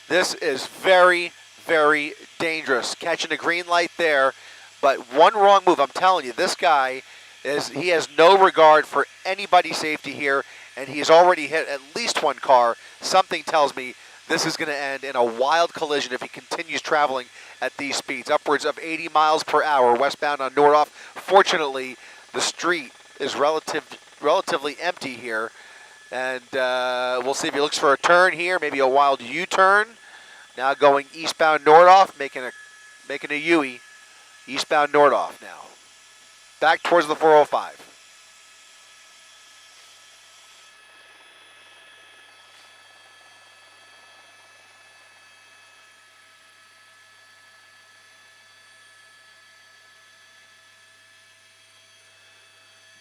This is very, very dangerous. Catching a green light there, but one wrong move, I'm telling you, this guy he has no regard for anybody's safety here, and he's already hit at least one car. Something tells me this is going to end in a wild collision if he continues traveling at these speeds, upwards of 80 miles per hour westbound on Nordhoff. Fortunately, the street is relatively empty here, and we'll see if he looks for a turn here, maybe a wild U-turn. Now going eastbound Nordhoff, making a U-ey, eastbound Nordhoff now. Back towards the 405.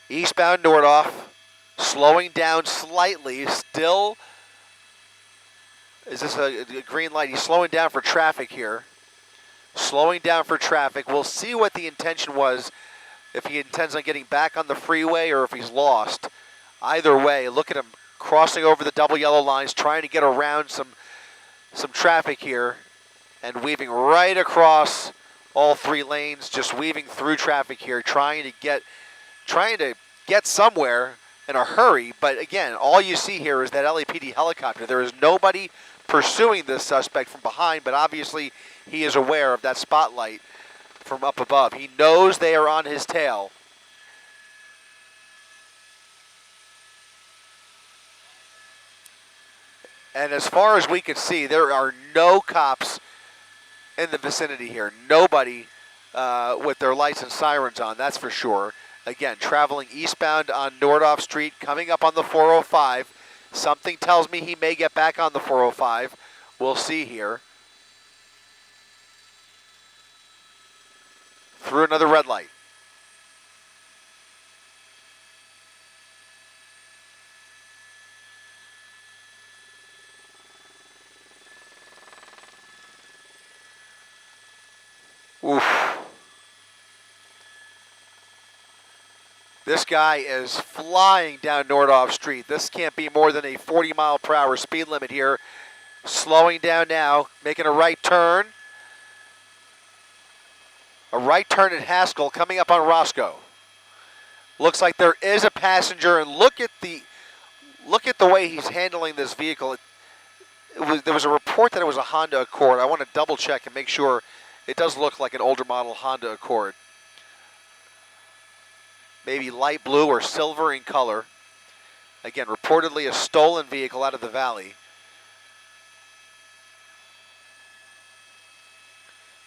Eastbound Nordhoff, slowing down slightly, still. Is this a green light? He's slowing down for traffic here. Slowing down for traffic. We'll see what the intention was, if he intends on getting back on the freeway or if he's lost. Either way, look at him crossing over the double yellow lines, trying to get around some traffic here and weaving right across all three lanes, just weaving through traffic here, trying to get somewhere in a hurry. But again, all you see here is that LAPD helicopter. There is nobody pursuing this suspect from behind, but obviously he is aware of that spotlight from up above. He knows they are on his tail. And as far as we can see, there are no cops in the vicinity here. Nobody with their lights and sirens on, that's for sure. Again, traveling eastbound on Nordhoff Street, coming up on the 405. Something tells me he may get back on the 405. We'll see here. Through another red light. Oof. This guy is flying down Nordhoff Street. This can't be more than a 40-mile-per-hour speed limit here. Slowing down now, making a right turn. A right turn at Haskell, coming up on Roscoe. Looks like there is a passenger, and look at the way he's handling this vehicle. There was a report that it was a Honda Accord. I want to double check and make sure. It does look like an older model Honda Accord. Maybe light blue or silver in color. Again, reportedly a stolen vehicle out of the valley.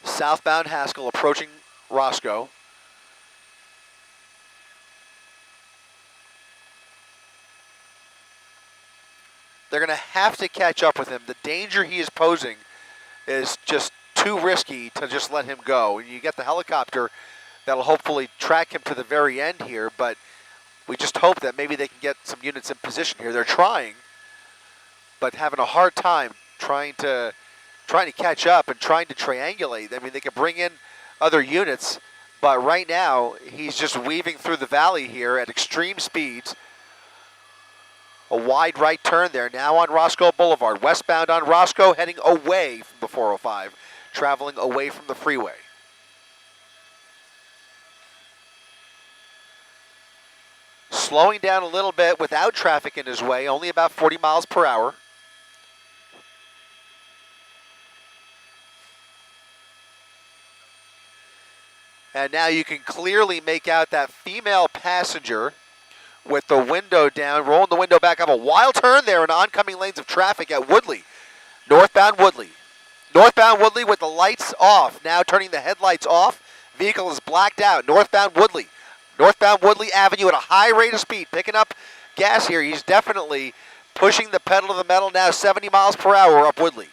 Southbound Haskell approaching Roscoe. They're going to have to catch up with him. The danger he is posing is just too risky to just let him go. And you get the helicopter that'll hopefully track him to the very end here, but we just hope that maybe they can get some units in position here. They're trying, but having a hard time trying to catch up and trying to triangulate. I mean, they could bring in other units, but right now he's just weaving through the valley here at extreme speeds. A wide right turn there, now on Roscoe Boulevard. Westbound on Roscoe, heading away from the 405, traveling away from the freeway. Slowing down a little bit without traffic in his way, only about 40 miles per hour. And now you can clearly make out that female passenger with the window down, rolling the window back up. A wild turn there in oncoming lanes of traffic at Woodley. Northbound Woodley. Northbound Woodley with the lights off. Now turning the headlights off. Vehicle is blacked out. Northbound Woodley. Northbound Woodley Avenue at a high rate of speed. Picking up gas here. He's definitely pushing the pedal to the metal now. 70 miles per hour up Woodley.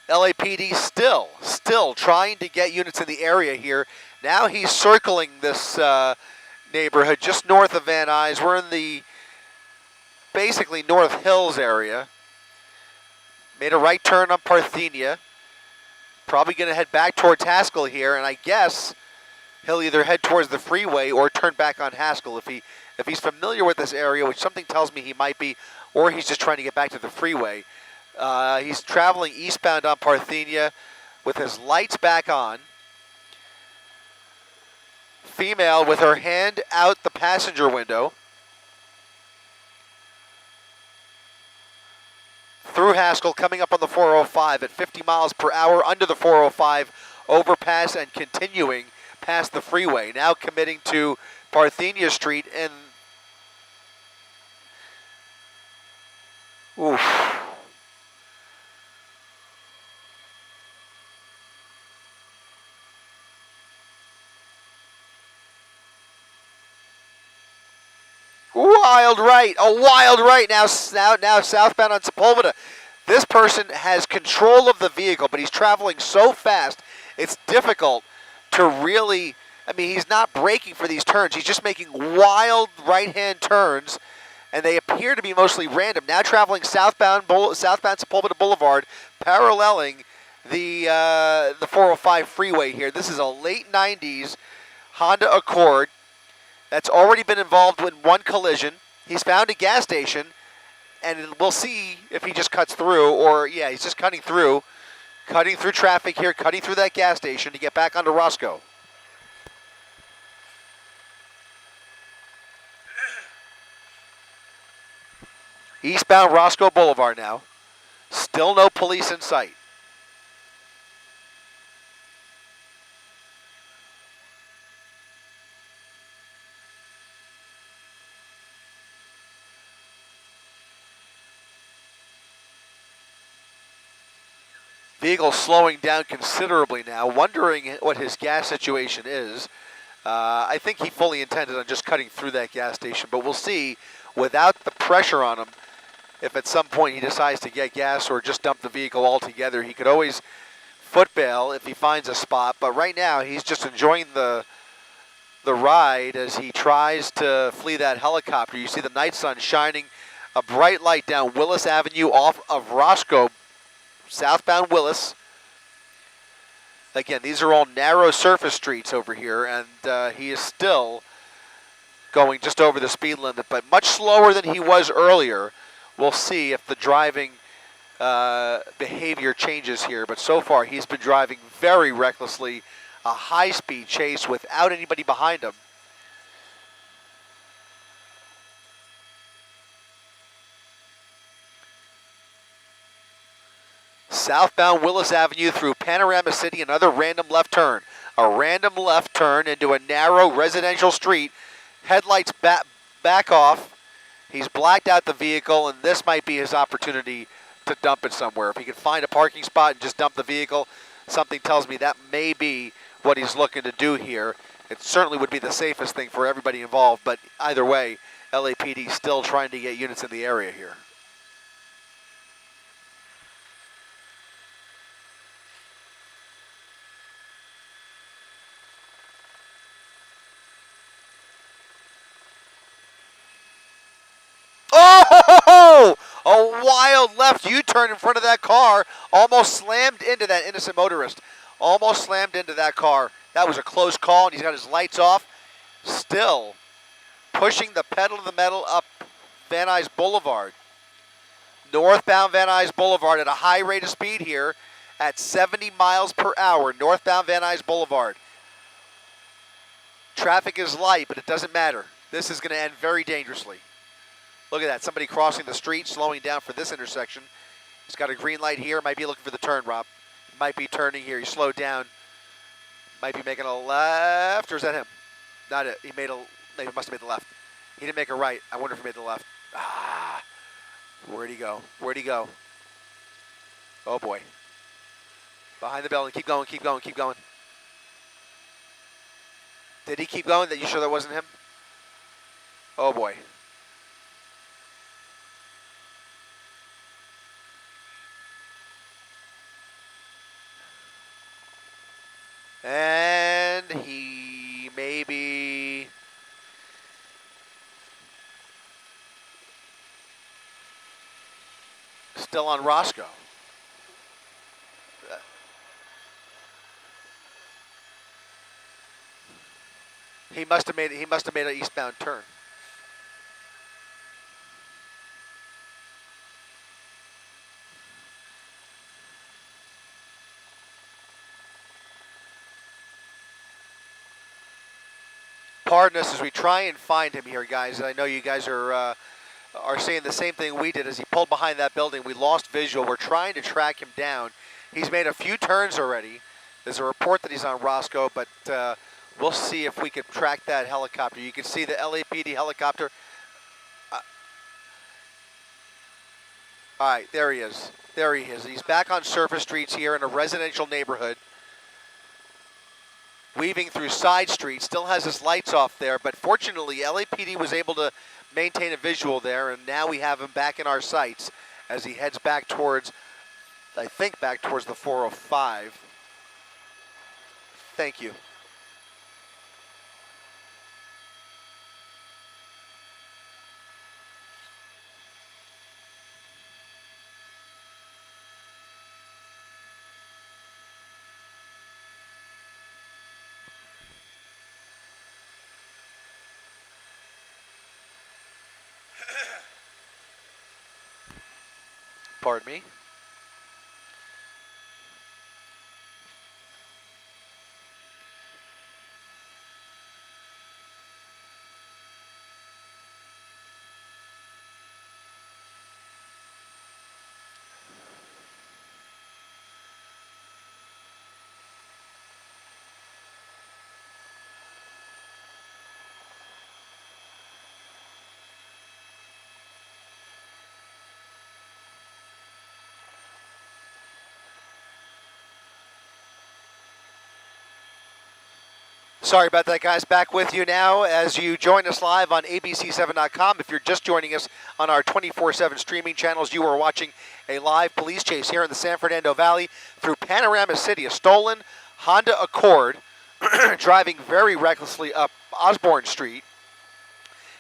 LAPD still trying to get units in the area here. Now he's circling this neighborhood just north of Van Nuys. We're in the basically North Hills area. Made a right turn on Parthenia. Probably going to head back towards Haskell here, and I guess he'll either head towards the freeway or turn back on Haskell if he's familiar with this area, which something tells me he might be, or he's just trying to get back to the freeway. He's traveling eastbound on Parthenia with his lights back on. Female with her hand out the passenger window. Through Haskell, coming up on the 405 at 50 miles per hour under the 405 overpass and continuing past the freeway. Now committing to Parthenia Street and oof. Wild right, a wild right now southbound on Sepulveda. This person has control of the vehicle, but he's traveling so fast, it's difficult to really, I mean, he's not braking for these turns. He's just making wild right-hand turns, and they appear to be mostly random. Now traveling southbound Sepulveda Boulevard, paralleling the 405 freeway here. This is a late 90s Honda Accord that's already been involved in one collision. He's found a gas station, and we'll see if he just cuts through, or yeah, he's just cutting through traffic here, cutting through that gas station to get back onto Roscoe. Eastbound Roscoe Boulevard now. Still no police in sight. Vehicle slowing down considerably now, wondering what his gas situation is. I think he fully intended on just cutting through that gas station, but we'll see without the pressure on him if at some point he decides to get gas or just dump the vehicle altogether. He could always foot bail if he finds a spot, but right now he's just enjoying the ride as he tries to flee that helicopter. You see the night sun shining a bright light down Willis Avenue off of Roscoe, southbound Willis. Again, these are all narrow surface streets over here, and he is still going just over the speed limit, but much slower than he was earlier. We'll see if the driving behavior changes here, but so far he's been driving very recklessly, a high-speed chase without anybody behind him. Southbound Willis Avenue through Panorama City, another random left turn. A random left turn into a narrow residential street. Headlights back off. He's blacked out the vehicle, and this might be his opportunity to dump it somewhere. If he can find a parking spot and just dump the vehicle, something tells me that may be what he's looking to do here. It certainly would be the safest thing for everybody involved, but either way, LAPD still trying to get units in the area here. Oh! A wild left U-turn in front of that car. Almost slammed into that innocent motorist. Almost slammed into that car. That was a close call, and he's got his lights off. Still pushing the pedal to the metal up Van Nuys Boulevard. Northbound Van Nuys Boulevard at a high rate of speed here at 70 miles per hour. Northbound Van Nuys Boulevard. Traffic is light, but it doesn't matter. This is going to end very dangerously. Look at that, somebody crossing the street, slowing down for this intersection. He's got a green light here, might be looking for the turn, Rob. Might be turning here, he slowed down. Might be making a left, or is that him? Not it, he must have made the left. He didn't make a right, I wonder if he made the left. Ah, where'd he go? Where'd he go? Oh boy. Behind the building, keep going, keep going, keep going. Did he keep going? Are you sure that wasn't him? Oh boy. And he may be still on Roscoe. He must have made an eastbound turn. Pardon us as we try and find him here, guys. I know you guys are saying the same thing we did as he pulled behind that building. We lost visual. We're trying to track him down. He's made a few turns already. There's a report that he's on Roscoe, but we'll see if we can track that helicopter. You can see the LAPD helicopter. All right, there he is. There he is. He's back on surface streets here in a residential neighborhood, weaving through side streets. Still has his lights off there, but fortunately LAPD was able to maintain a visual there, and now we have him back in our sights as he heads back towards, I think, back towards the 405. Thank you. Pardon me. Sorry about that, guys. Back with you now as you join us live on abc7.com. If you're just joining us on our 24/7 streaming channels, you are watching a live police chase here in the San Fernando Valley through Panorama City. A stolen Honda Accord driving very recklessly up Osborne Street.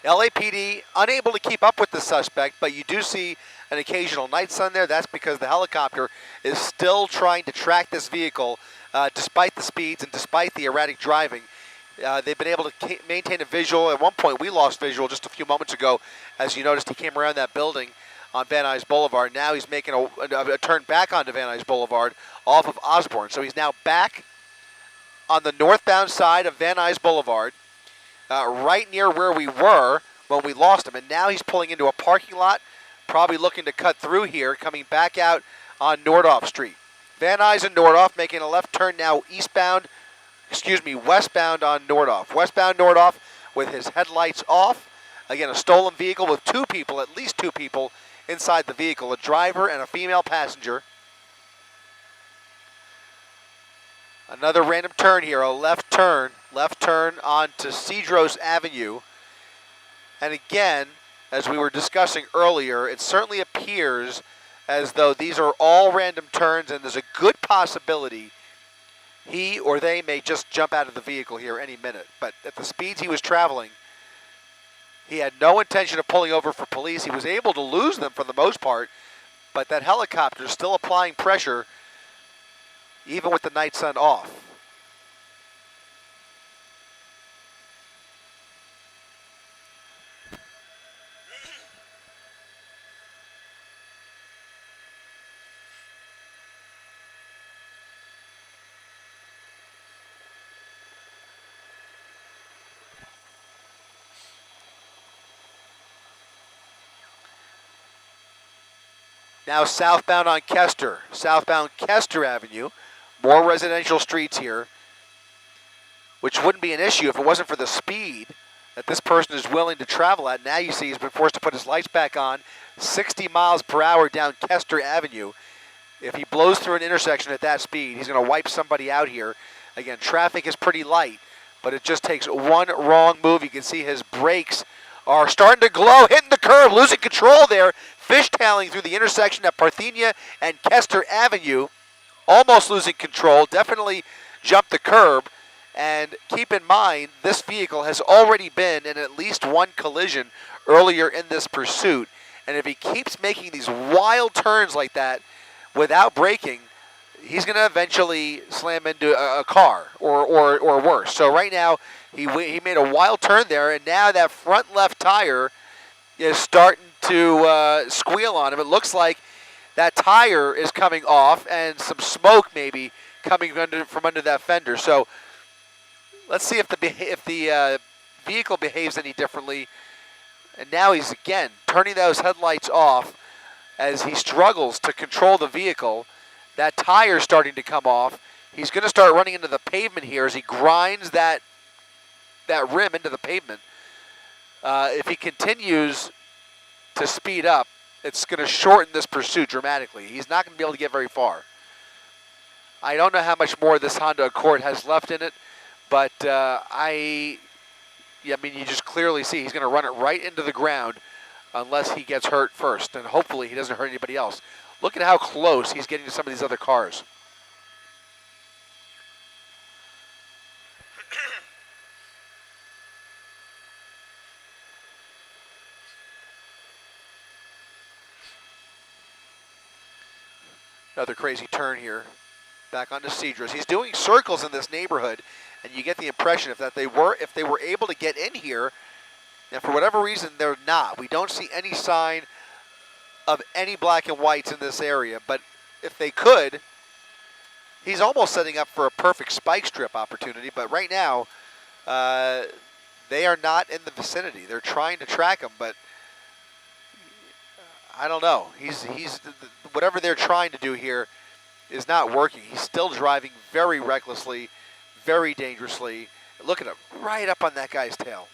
LAPD unable to keep up with the suspect, but you do see an occasional night sun there. That's because the helicopter is still trying to track this vehicle despite the speeds and despite the erratic driving. They've been able to maintain a visual. At one point, we lost visual just a few moments ago. As you noticed, he came around that building on Van Nuys Boulevard. Now he's making a turn back onto Van Nuys Boulevard off of Osborne. So he's now back on the northbound side of Van Nuys Boulevard, right near where we were when we lost him. And now he's pulling into a parking lot, probably looking to cut through here, coming back out on Nordhoff Street. Van Nuys and Nordhoff making a left turn now westbound on Nordhoff. Westbound Nordhoff with his headlights off. Again, a stolen vehicle with at least two people inside the vehicle, a driver and a female passenger. Another random turn here, a left turn onto Cedros Avenue. And again, as we were discussing earlier, it certainly appears as though these are all random turns, and there's a good possibility he or they may just jump out of the vehicle here any minute. But at the speeds he was traveling, he had no intention of pulling over for police. He was able to lose them for the most part, but that helicopter is still applying pressure even with the night sun off. Now southbound on southbound Kester Avenue. More residential streets here, which wouldn't be an issue if it wasn't for the speed that this person is willing to travel at. Now you see he's been forced to put his lights back on, 60 miles per hour down Kester Avenue. If he blows through an intersection at that speed, he's going to wipe somebody out here. Again, traffic is pretty light, but it just takes one wrong move. You can see his brakes are starting to glow, hitting the curb, losing control there, fishtailing through the intersection at Parthenia and Kester Avenue, almost losing control, definitely jumped the curb. And keep in mind, this vehicle has already been in at least one collision earlier in this pursuit. And if he keeps making these wild turns like that without braking, he's going to eventually slam into a car or worse. So right now, he made a wild turn there, and now that front left tire is starting to squeal on him. It looks like that tire is coming off, and some smoke maybe coming from under that fender. So let's see if the vehicle behaves any differently. And now he's again turning those headlights off as he struggles to control the vehicle. That tire's starting to come off. He's going to start running into the pavement here as he grinds that rim into the pavement. If he continues to speed up, it's going to shorten this pursuit dramatically. He's not going to be able to get very far. I don't know how much more this Honda Accord has left in it, but I mean, you just clearly see he's going to run it right into the ground unless he gets hurt first, and hopefully he doesn't hurt anybody else. Look at how close he's getting to some of these other cars. Another crazy turn here, back onto Cedros. He's doing circles in this neighborhood, and you get the impression if they were able to get in here, and for whatever reason they're not. We don't see any sign of any black and whites in this area, but if they could, he's almost setting up for a perfect spike strip opportunity. But right now, they are not in the vicinity. They're trying to track him, but I don't know. He's whatever they're trying to do here is not working. He's still driving very recklessly, very dangerously. Look at him, right up on that guy's tail.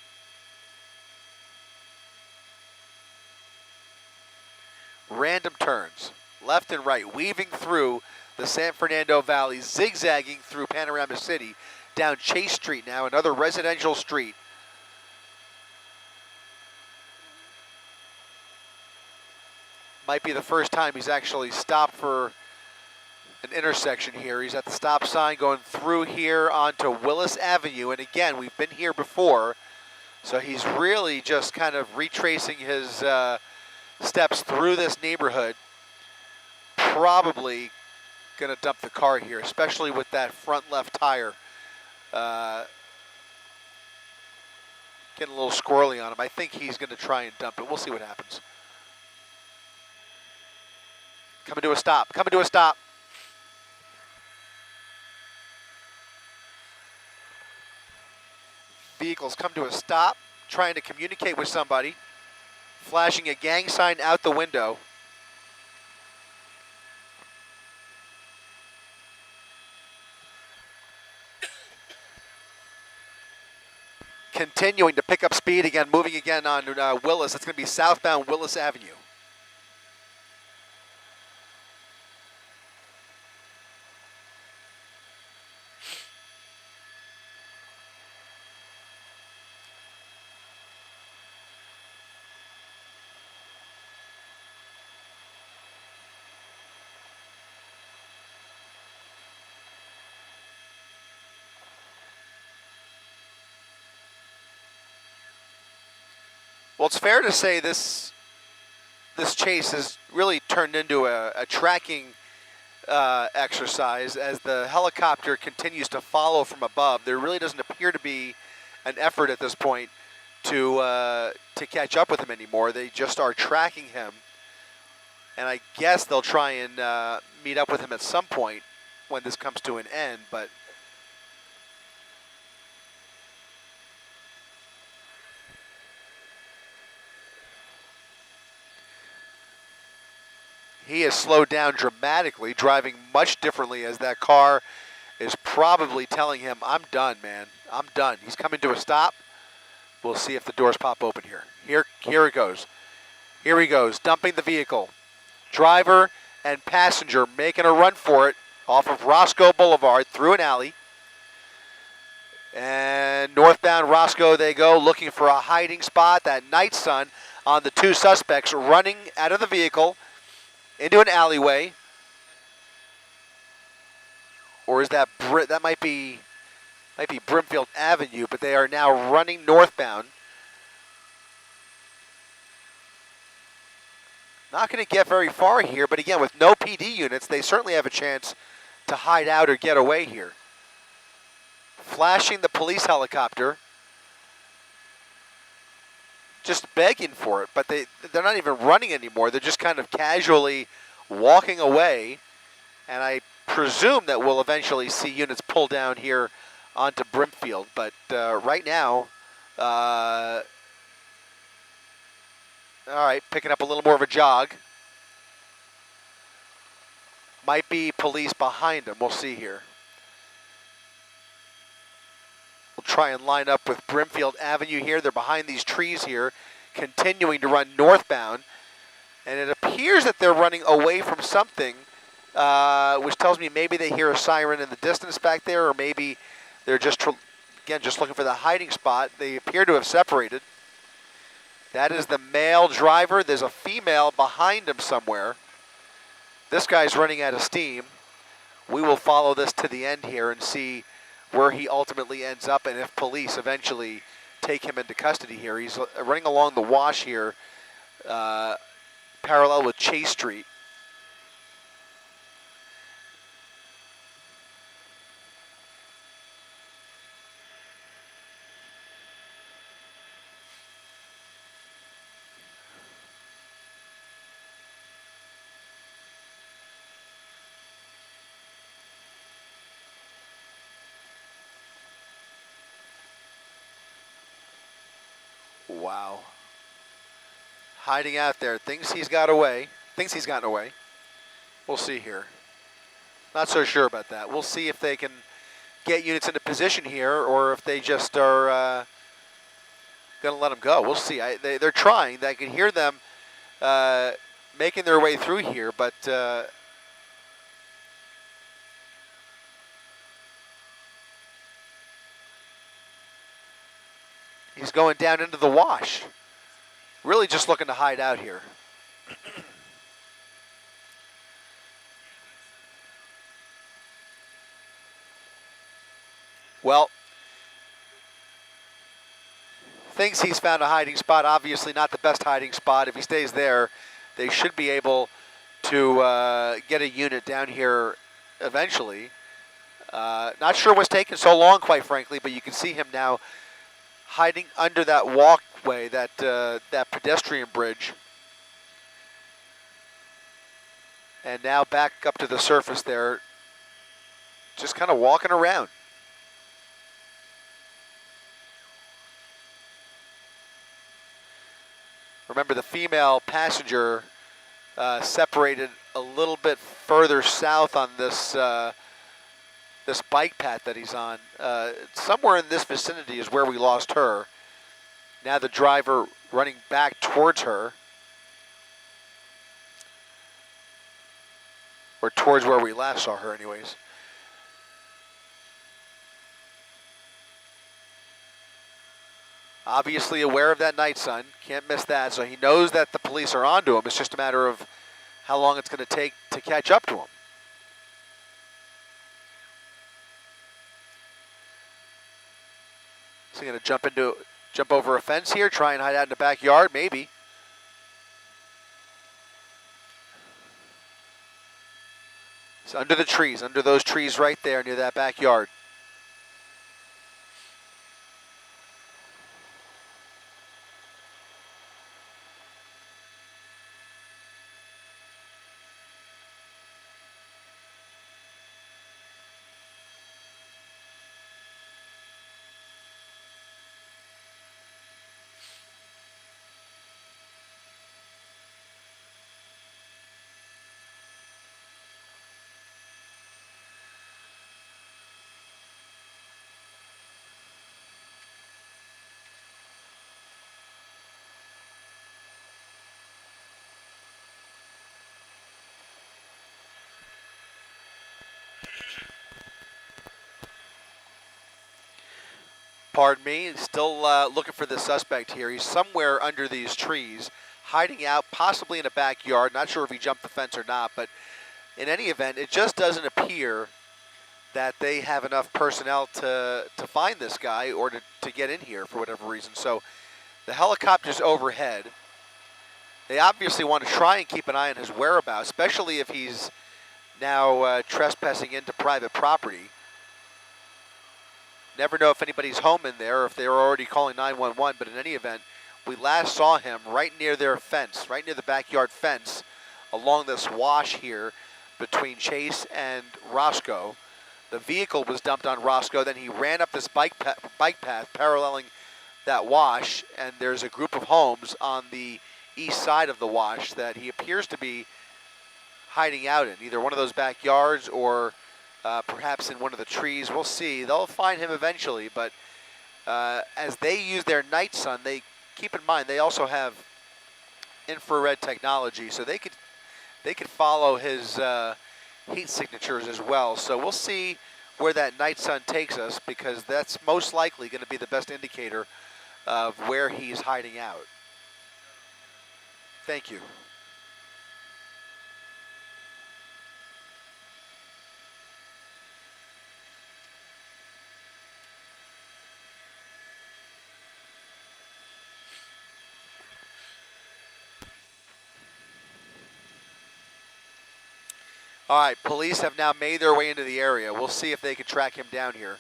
Random turns, left and right, weaving through the San Fernando Valley, zigzagging through Panorama City, down Chase Street now, another residential street. Might be the first time he's actually stopped for an intersection here. He's at the stop sign going through here onto Willis Avenue. And again, we've been here before, so he's really just kind of retracing his steps through this neighborhood. Probably going to dump the car here, especially with that front left tire. Getting a little squirrely on him. I think he's going to try and dump it. We'll see what happens. Coming to a stop. Coming to a stop. Vehicles come to a stop, trying to communicate with somebody, flashing a gang sign out the window. Continuing to pick up speed again, moving again on Willis. It's going to be southbound Willis Avenue. Well, it's fair to say this chase has really turned into a tracking exercise as the helicopter continues to follow from above. There really doesn't appear to be an effort at this point to catch up with him anymore. They just are tracking him, and I guess they'll try and meet up with him at some point when this comes to an end, but he has slowed down dramatically, driving much differently as that car is probably telling him, I'm done, man. I'm done. He's coming to a stop. We'll see if the doors pop open here. Here it goes. Here he goes, dumping the vehicle. Driver and passenger making a run for it off of Roscoe Boulevard through an alley. And northbound Roscoe they go, looking for a hiding spot. That night sun on the two suspects running out of the vehicle into an alleyway. Or is that might be Brimfield Avenue, but they are now running northbound. Not going to get very far here, but again, with no PD units, they certainly have a chance to hide out or get away here. Flashing the police helicopter, just begging for it, but they're not even running anymore. They're just kind of casually walking away, and I presume that we'll eventually see units pull down here onto Brimfield, but right now, all right, picking up a little more of a jog. Might be police behind them. We'll see here. We'll try and line up with Brimfield Avenue here. They're behind these trees here, continuing to run northbound. And it appears that they're running away from something, which tells me maybe they hear a siren in the distance back there, or maybe they're just, again, just looking for the hiding spot. They appear to have separated. That is the male driver. There's a female behind him somewhere. This guy's running out of steam. We will follow this to the end here and see where he ultimately ends up, and if police eventually take him into custody here. He's running along the wash here, parallel with Chase Street. Wow. Hiding out there. Thinks he's gotten away. We'll see here. Not so sure about that. We'll see if they can get units into position here, or if they just are going to let him go. We'll see. They're trying. I can hear them making their way through here, but he's going down into the wash. Really just looking to hide out here. Well, thinks he's found a hiding spot. Obviously not the best hiding spot. If he stays there, they should be able to get a unit down here eventually. Not sure what's taking so long, quite frankly, but you can see him now hiding under that walkway, that pedestrian bridge. And now back up to the surface there, just kind of walking around. Remember, the female passenger separated a little bit further south on this this bike path that he's on. Somewhere in this vicinity is where we lost her. Now the driver running back towards her, or towards where we last saw her anyways. Obviously aware of that night sun, can't miss that, so he knows that the police are onto him. It's just a matter of how long it's going to take to catch up to him. Is he going to jump over a fence here, try and hide out in the backyard? Maybe. It's under the trees, under those trees right there near that backyard. Pardon me, still looking for the suspect here. He's somewhere under these trees, hiding out, possibly in a backyard. Not sure if he jumped the fence or not, but in any event, it just doesn't appear that they have enough personnel to find this guy or to get in here for whatever reason. So the helicopter's overhead. They obviously want to try and keep an eye on his whereabouts, especially if he's now trespassing into private property. Never know if anybody's home in there or if they were already calling 911, but in any event, we last saw him right near their fence, right near the backyard fence along this wash here between Chase and Roscoe. The vehicle was dumped on Roscoe, then he ran up this bike path paralleling that wash, and there's a group of homes on the east side of the wash that he appears to be hiding out in, either one of those backyards or perhaps in one of the trees. We'll see. They'll find him eventually, but as they use their night sun, they keep in mind they also have infrared technology, so they could follow his heat signatures as well. So we'll see where that night sun takes us, because that's most likely going to be the best indicator of where he's hiding out. Thank you. All right, police have now made their way into the area. We'll see if they can track him down here.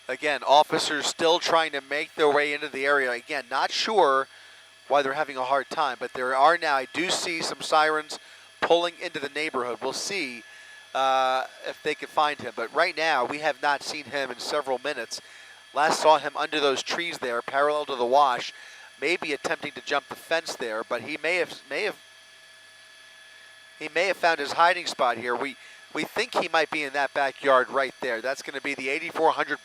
Again, officers still trying to make their way into the area. Again, not sure why they're having a hard time, but there are now, I do see some sirens pulling into the neighborhood. We'll see if they can find him. But right now, we have not seen him in several minutes. Last saw him under those trees there, parallel to the wash, maybe attempting to jump the fence there, but he may have found his hiding spot here. We think he might be in that backyard right there. That's going to be the 8400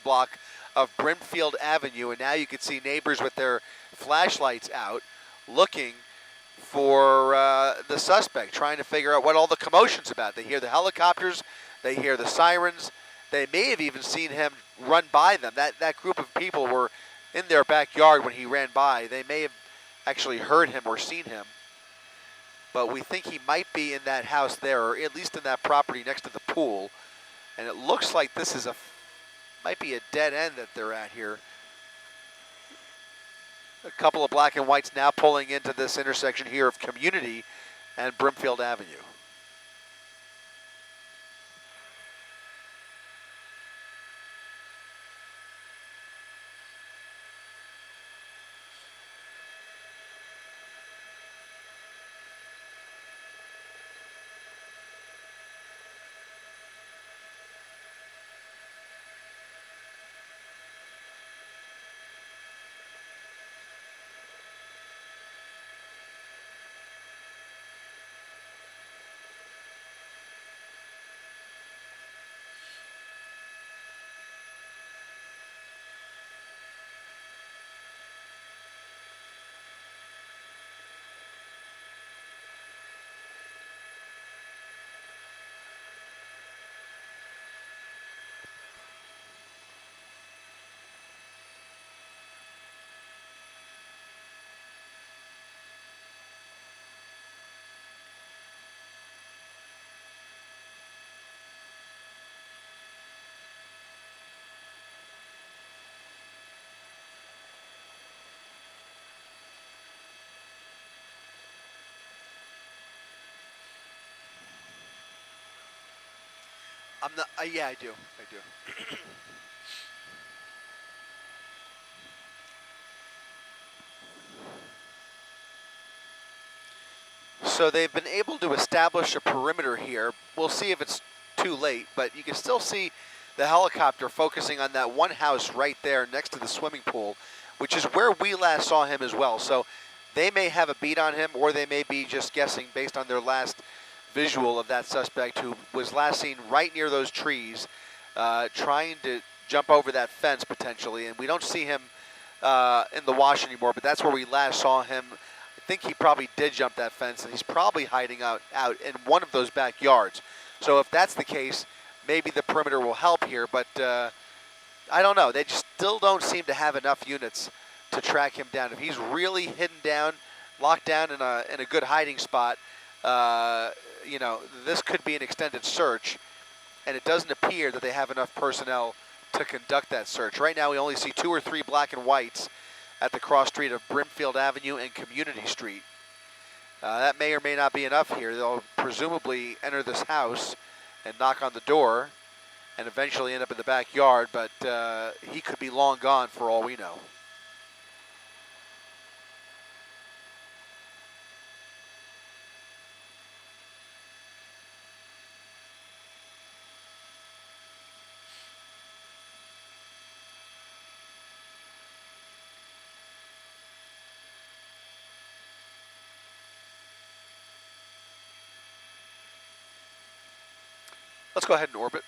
block of Brimfield Avenue, and now you can see neighbors with their flashlights out looking for the suspect, trying to figure out what all the commotion's about. They hear the helicopters, they hear the sirens. They may have even seen him run by them. That group of people were in their backyard when he ran by. They may have actually heard him or seen him. But we think he might be in that house there, or at least in that property next to the pool. And it looks like this is might be a dead end that they're at here. A couple of black and whites now pulling into this intersection here of Community and Brimfield Avenue. I'm not. Yeah, I do. I do. So they've been able to establish a perimeter here. We'll see if it's too late, but you can still see the helicopter focusing on that one house right there next to the swimming pool, which is where we last saw him as well. So they may have a beat on him, or they may be just guessing based on their last visual of that suspect who was last seen right near those trees, trying to jump over that fence potentially. And we don't see him in the wash anymore, but that's where we last saw him. I think he probably did jump that fence, and he's probably hiding out in one of those backyards. So if that's the case, maybe the perimeter will help here, but I don't know. They just still don't seem to have enough units to track him down. If he's really hidden down, locked down in a good hiding spot, you know, this could be an extended search, and it doesn't appear that they have enough personnel to conduct that search. Right now we only see 2 or 3 black and whites at the cross street of Brimfield Avenue and Community Street. That may or may not be enough here. They'll presumably enter this house and knock on the door and eventually end up in the backyard, but he could be long gone for all we know. Let's go ahead and orbit.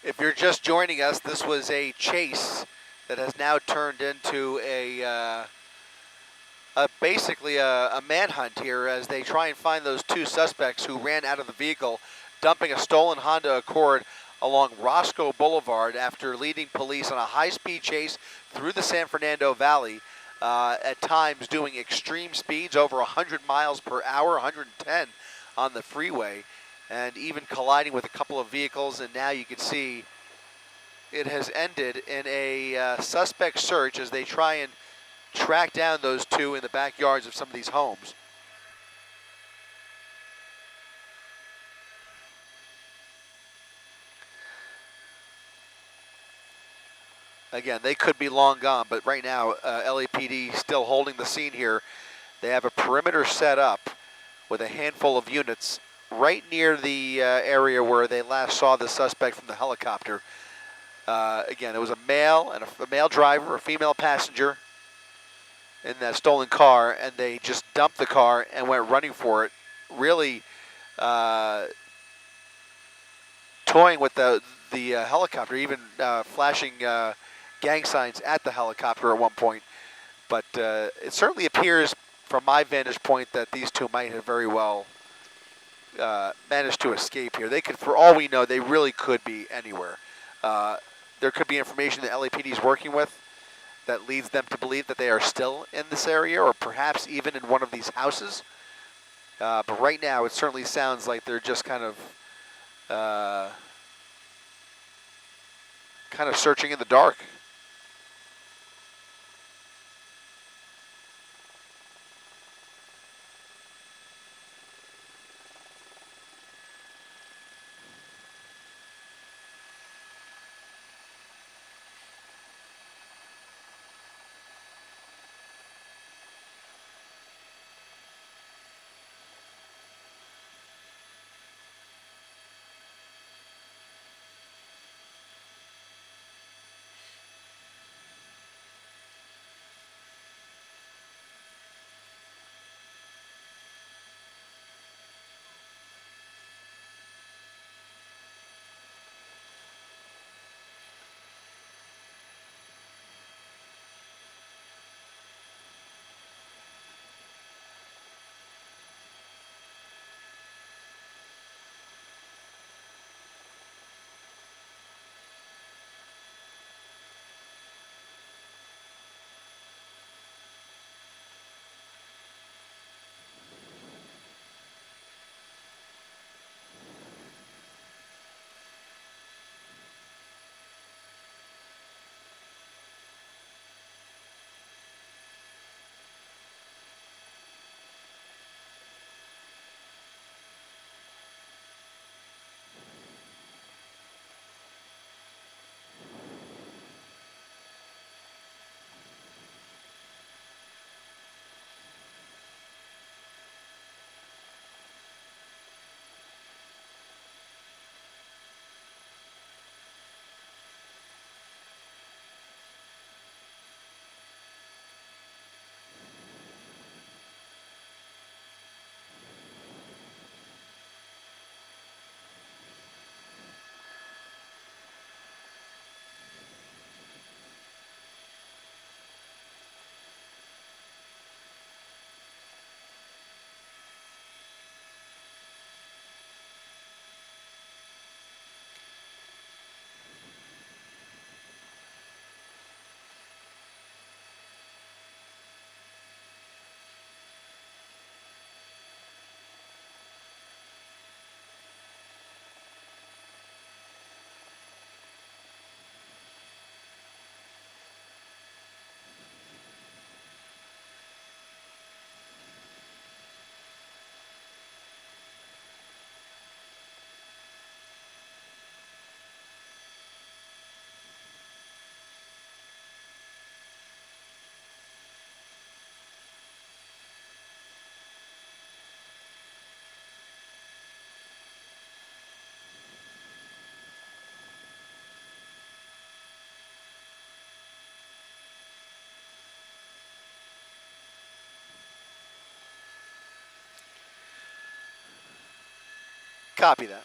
If you're just joining us, this was a chase that has now turned into basically a manhunt here as they try and find those 2 suspects who ran out of the vehicle, dumping a stolen Honda Accord along Roscoe Boulevard after leading police on a high-speed chase through the San Fernando Valley, at times doing extreme speeds over 100 miles per hour, 110 on the freeway, and even colliding with a couple of vehicles. And now you can see it has ended in a suspect search as they try and track down those 2 in the backyards of some of these homes. Again, they could be long gone, but right now LAPD still holding the scene here. They have a perimeter set up with a handful of units right near the area where they last saw the suspect from the helicopter. Again, it was a male and a male driver, a female passenger in that stolen car, and they just dumped the car and went running for it, really toying with the helicopter, even flashing gang signs at the helicopter at one point. But it certainly appears from my vantage point that these 2 might have very well managed to escape here. They could, for all we know, they really could be anywhere. There could be information that LAPD is working with that leads them to believe that they are still in this area, or perhaps even in one of these houses. But right now, it certainly sounds like they're just kind of searching in the dark. Copy that.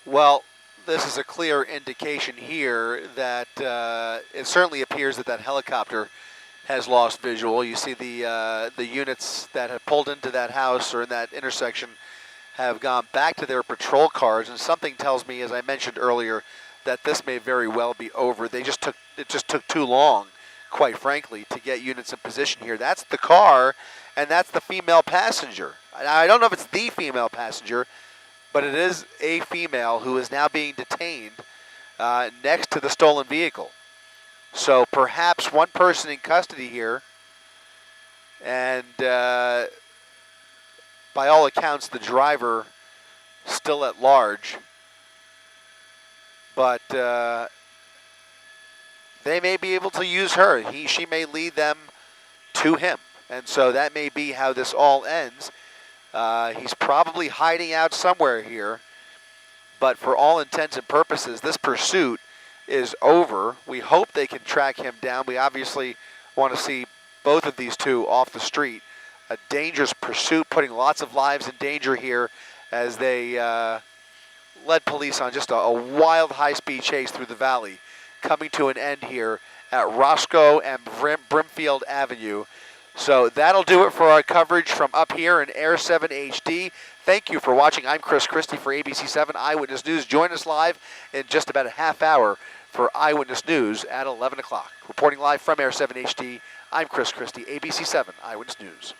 Well, this is a clear indication here that it certainly appears that that helicopter has lost visual. You see the units that have pulled into that house or in that intersection have gone back to their patrol cars, and something tells me, as I mentioned earlier, that this may very well be over. It just took too long, quite frankly, to get units in position here. That's the car, and that's the female passenger. I don't know if it's the female passenger, but it is a female who is now being detained next to the stolen vehicle. So perhaps one person in custody here, and by all accounts, the driver still at large. But they may be able to use her. She may lead them to him. And so that may be how this all ends. He's probably hiding out somewhere here. But for all intents and purposes, this pursuit is over. We hope they can track him down. We obviously want to see both of these two off the street. A dangerous pursuit, putting lots of lives in danger here as they led police on just a wild high-speed chase through the valley, coming to an end here at Roscoe and Brimfield Avenue. So that'll do it for our coverage from up here in Air 7 HD. Thank you for watching. I'm Chris Christie for ABC 7 Eyewitness News. Join us live in just about a half hour for Eyewitness News at 11 o'clock. Reporting live from Air 7 HD, I'm Chris Christie, ABC 7 Eyewitness News.